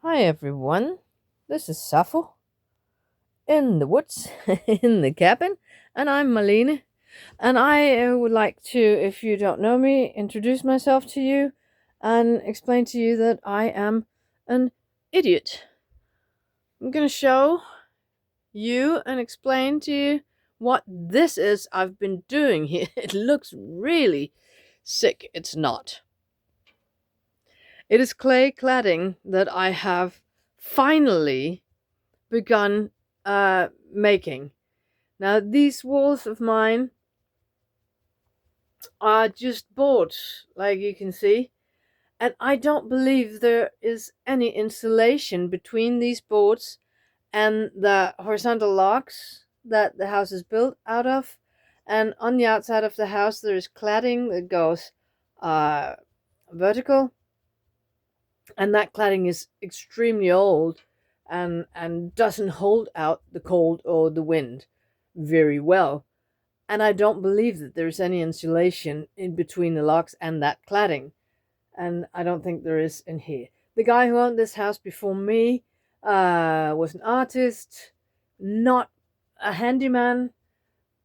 Hi everyone, this is Sappho in the woods in the cabin, and I'm Malene. And I would like to, if you don't know me, introduce myself to you and explain to you that I am an idiot. I'm gonna show you and explain to you what this is I've been doing here. It looks really sick, it's not. It is clay cladding that I have finally begun making. Now, these walls of mine are just boards, like you can see, and I don't believe there is any insulation between these boards and the horizontal logs that the house is built out of. And on the outside of the house, there is cladding that goes uh, vertical, and that cladding is extremely old and doesn't hold out the cold or the wind very well. And I don't believe that there's any insulation in between the logs and that cladding. And I don't think there is in here. The guy who owned this house before me was an artist, not a handyman,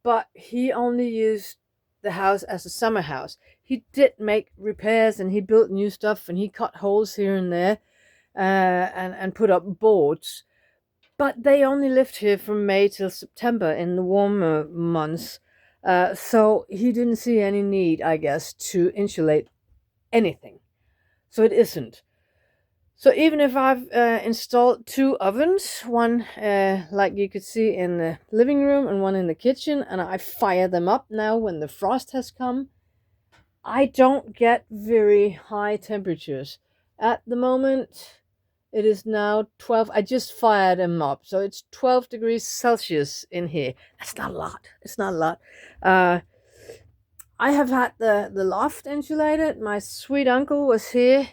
but he only used the house as a summer house. He did make repairs and he built new stuff and he cut holes here and there and put up boards. But they only lived here from May till September in the warmer months. So he didn't see any need, I guess, to insulate anything. So it isn't. So even if I've installed two ovens, one like you could see in the living room and one in the kitchen, and I fire them up now when the frost has come, I don't get very high temperatures. At the moment, it is now 12. I just fired them up. So it's 12 degrees Celsius in here. That's not a lot. It's not a lot. I have had the loft insulated. My sweet uncle was here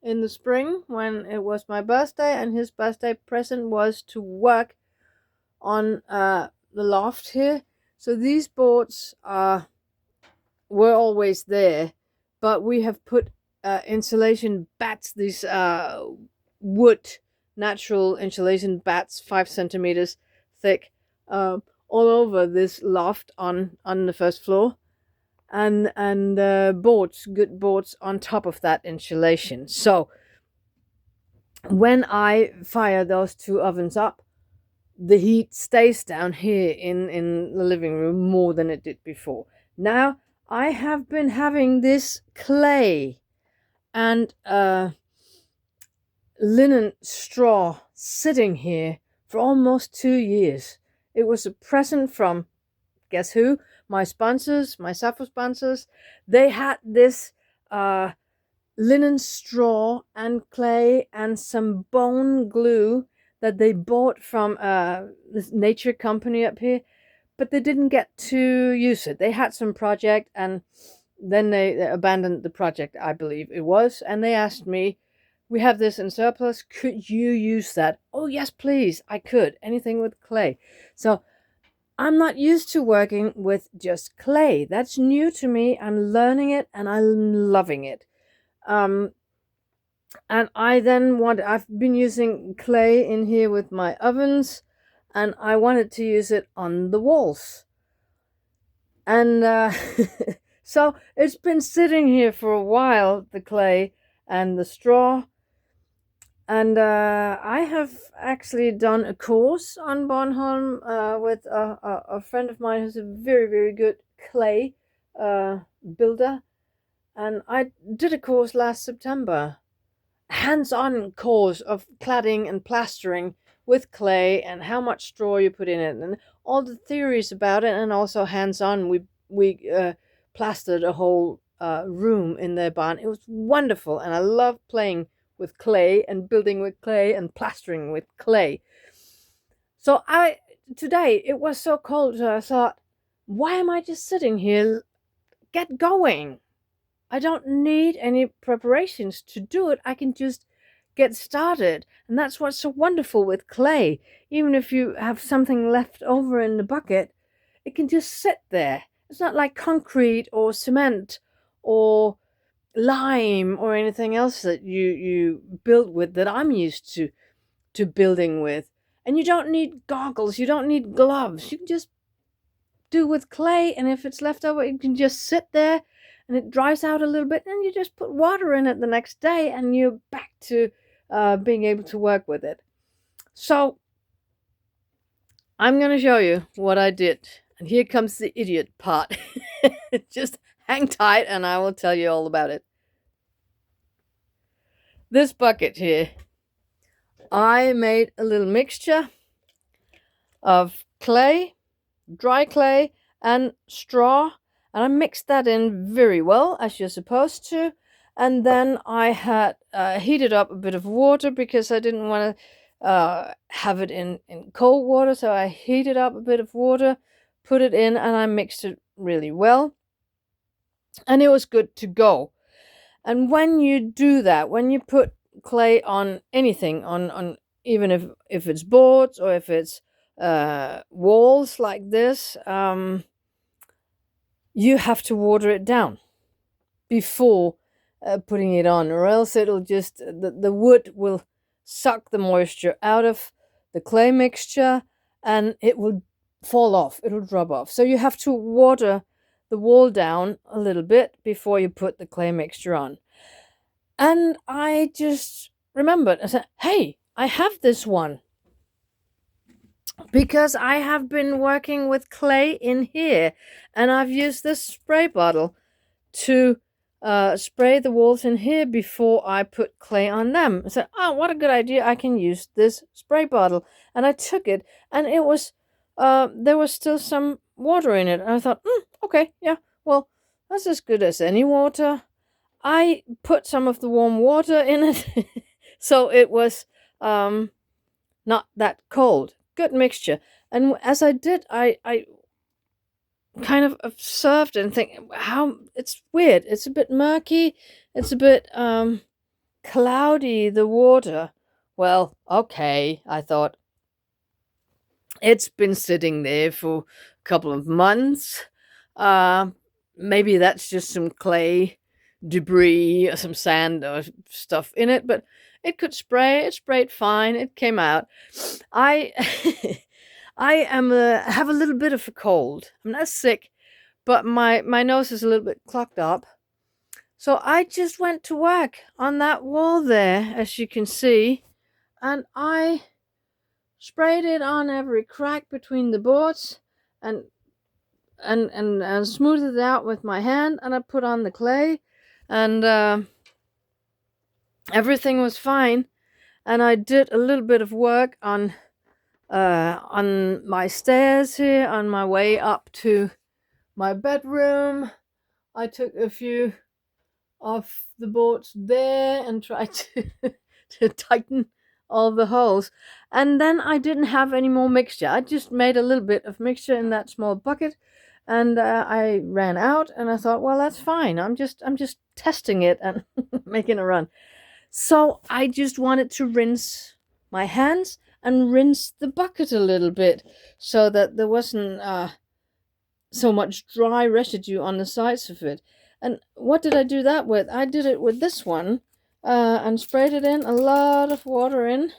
in the spring when it was my birthday, and his birthday present was to work on the loft here. So these boards were always there, but we have put insulation bats, these wood natural insulation bats, 5 centimeters thick, all over this loft on the first floor, and boards, good boards on top of that insulation. So when I fire those two ovens up, the heat stays down here in the living room more than it did before. Now I have been having this clay and linen straw sitting here for almost 2 years. It was a present from, guess who? My sponsors, my Sappho sponsors. They had this linen straw and clay and some bone glue that they bought from this nature company up here, but they didn't get to use it. They had some project and then they abandoned the project, I believe it was, and they asked me, we have this in surplus, could you use that? Oh yes, please, I could. Anything with clay. So I'm not used to working with just clay. That's new to me. I'm learning it and I'm loving it. And I've been using clay in here with my ovens, and I wanted to use it on the walls. And so it's been sitting here for a while, the clay and the straw. And I have actually done a course on Bornholm with a friend of mine who's a very, very good clay builder. And I did a course last September, hands-on course of cladding and plastering with clay and how much straw you put in it and all the theories about it, and also hands-on. We plastered a whole room in their barn. It was wonderful, and I love playing with clay and building with clay and plastering with clay. So today it was so cold, so I thought, why am I just sitting here? Get going. I don't need any preparations to do it. I can just get started. And that's what's so wonderful with clay. Even if you have something left over in the bucket, it can just sit there. It's not like concrete or cement or lime or anything else that you build with, that I'm used to building with. And you don't need goggles, you don't need gloves. You can just do with clay, and if it's left over, you can just sit there and it dries out a little bit, and you just put water in it the next day, and you're back to being able to work with it. So I'm going to show you what I did. And here comes the idiot part. Just hang tight and I will tell you all about it. This bucket here, I made a little mixture of clay, dry clay, and straw. And I mixed that in very well, as you're supposed to. And then I had heated up a bit of water because I didn't want to have it in cold water. So I heated up a bit of water, put it in, and I mixed it really well. And it was good to go. And when you do that, when you put clay on anything, on even if it's boards or if it's walls like this, you have to water it down before putting it on, or else it'll just, the wood will suck the moisture out of the clay mixture and it will fall off, it'll drop off. So you have to water the wall down a little bit before you put the clay mixture on. And I just remembered, I said, hey, I have this one, because I have been working with clay in here, and I've used this spray bottle to spray the walls in here before I put clay on them. I said, oh, what a good idea, I can use this spray bottle. And I took it, and it was, there was still some water in it. And I thought, okay, yeah, well, that's as good as any water. I put some of the warm water in it, so it was not that cold. Good mixture. And as I did, I kind of observed and think how it's weird. It's a bit murky. It's a bit cloudy, the water. Well, okay, I thought. It's been sitting there for a couple of months. Maybe that's just some clay debris or some sand or stuff in it, but it could spray. It sprayed fine. It came out. I have a little bit of a cold. I'm not sick, but my nose is a little bit clogged up. So I just went to work on that wall there, as you can see, and I sprayed it on every crack between the boards and smoothed it out with my hand, and I put on the clay, and everything was fine. And I did a little bit of work on my stairs here on my way up to my bedroom. I took a few of the boards there and tried to tighten all the holes. And then I didn't have any more mixture. I just made a little bit of mixture in that small bucket, and I ran out, and I thought, well, that's fine. I'm just testing it and making a run. So I just wanted to rinse my hands and rinse the bucket a little bit so that there wasn't so much dry residue on the sides of it. And what did I do that with? I did it with this one and sprayed it in, a lot of water in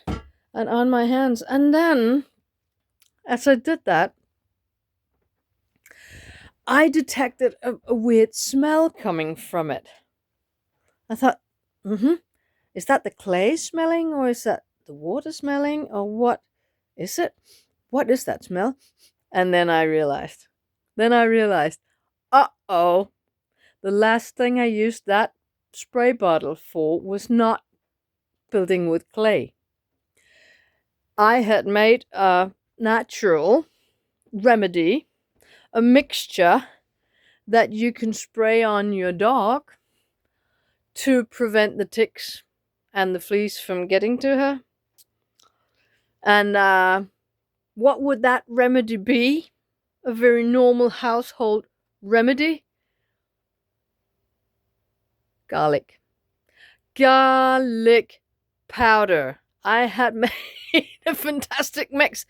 and on my hands. And then, as I did that, I detected a weird smell coming from it. I thought, is that the clay smelling, or is that the water smelling, or what is it? What is that smell? And then I realized, uh-oh, the last thing I used that spray bottle for was not building with clay. I had made a natural remedy, a mixture that you can spray on your dog to prevent the ticks and the fleas from getting to her. And what would that remedy be? A very normal household remedy? Garlic powder. I had made a fantastic mix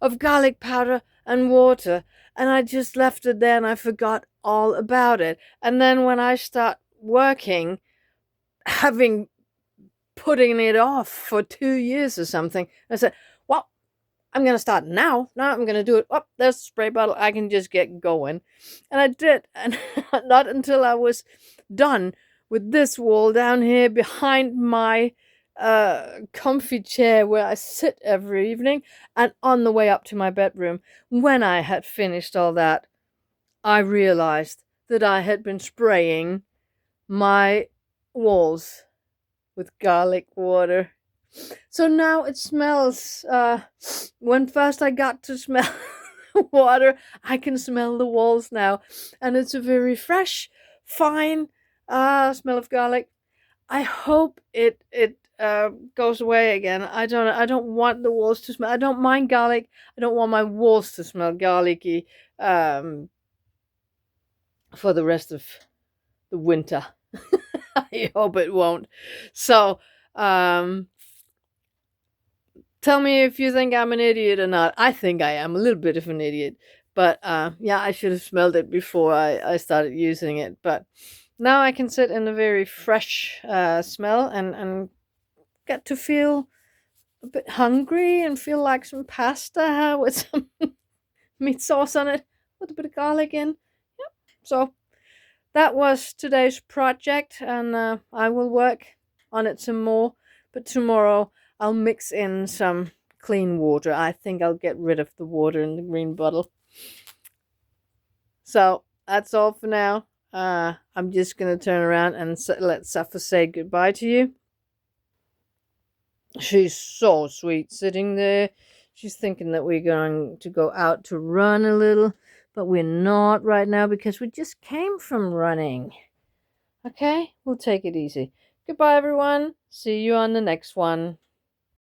of garlic powder and water, and I just left it there and I forgot all about it. And then when I start working, having putting it off for 2 years or something. I said, well, I'm going to start now. Now I'm going to do it. Oh, there's a spray bottle. I can just get going. And I did. And not until I was done with this wall down here behind my comfy chair where I sit every evening and on the way up to my bedroom, when I had finished all that, I realized that I had been spraying my walls with garlic water. So now it smells. When first I got to smell water, I can smell the walls now, and it's a very fresh, fine smell of garlic. I hope it goes away again. I don't know. I don't want the walls to smell. I don't mind garlic. I don't want my walls to smell garlicky for the rest of the winter. I hope it won't. So, tell me if you think I'm an idiot or not. I think I am a little bit of an idiot. But yeah, I should have smelled it before I started using it. But now I can sit in a very fresh smell and get to feel a bit hungry and feel like some pasta with some meat sauce on it with a bit of garlic in. Yep. So that was today's project, and I will work on it some more. But tomorrow I'll mix in some clean water. I think I'll get rid of the water in the green bottle. So that's all for now. I'm just going to turn around and let Safa say goodbye to you. She's so sweet sitting there. She's thinking that we're going to go out to run a little, but we're not right now because we just came from running. Okay, we'll take it easy. Goodbye, everyone. See you on the next one.